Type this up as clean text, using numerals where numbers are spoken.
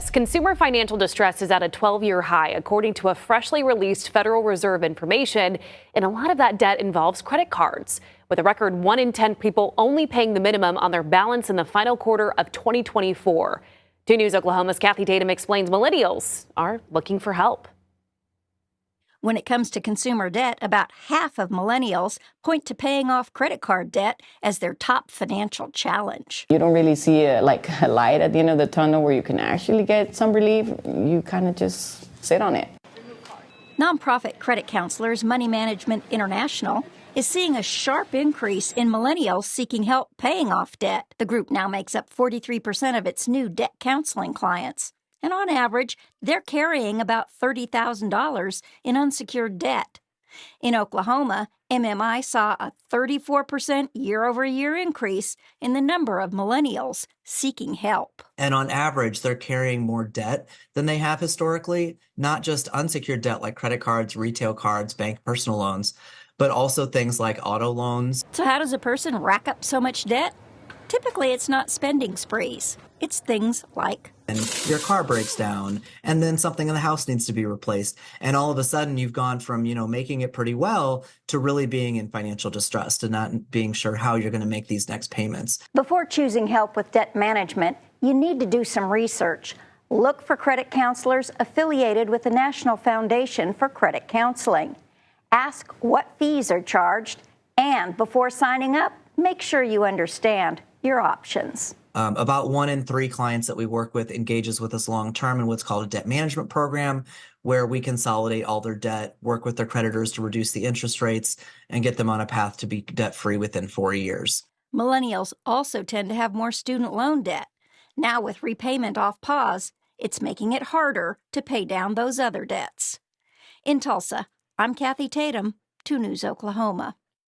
Consumer financial distress is at a 12-year high, according to a freshly released Federal Reserve information, and a lot of that debt involves credit cards, with a record 1 in 10 people only paying the minimum on their balance in the final quarter of 2024. 2 News Oklahoma's Kathy Tatum explains millennials are looking for help. When it comes to consumer debt, about half of millennials point to paying off credit card debt as their top financial challenge. You don't really see a light at the end of the tunnel where you can actually get some relief. You kind of just sit on it. Nonprofit credit counselors Money Management International is seeing a sharp increase in millennials seeking help paying off debt. The group now makes up 43% of its new debt counseling clients. And on average, they're carrying about $30,000 in unsecured debt. In Oklahoma, MMI saw a 34% year-over-year increase in the number of millennials seeking help. And on average, they're carrying more debt than they have historically, not just unsecured debt like credit cards, retail cards, bank personal loans, but also things like auto loans. So how does a person rack up so much debt? Typically, it's not spending sprees. It's things like and your car breaks down, and then something in the house needs to be replaced. And all of a sudden, you've gone from, making it pretty well to really being in financial distress and not being sure how you're going to make these next payments. Before choosing help with debt management, you need to do some research. Look for credit counselors affiliated with the National Foundation for Credit Counseling. Ask what fees are charged, and before signing up, make sure you understand your options. About 1 in 3 clients that we work with engages with us long-term in what's called a debt management program, where we consolidate all their debt, work with their creditors to reduce the interest rates, and get them on a path to be debt-free within 4 years. Millennials also tend to have more student loan debt. Now with repayment off pause, it's making it harder to pay down those other debts. In Tulsa, I'm Kathy Tatum, 2 News Oklahoma.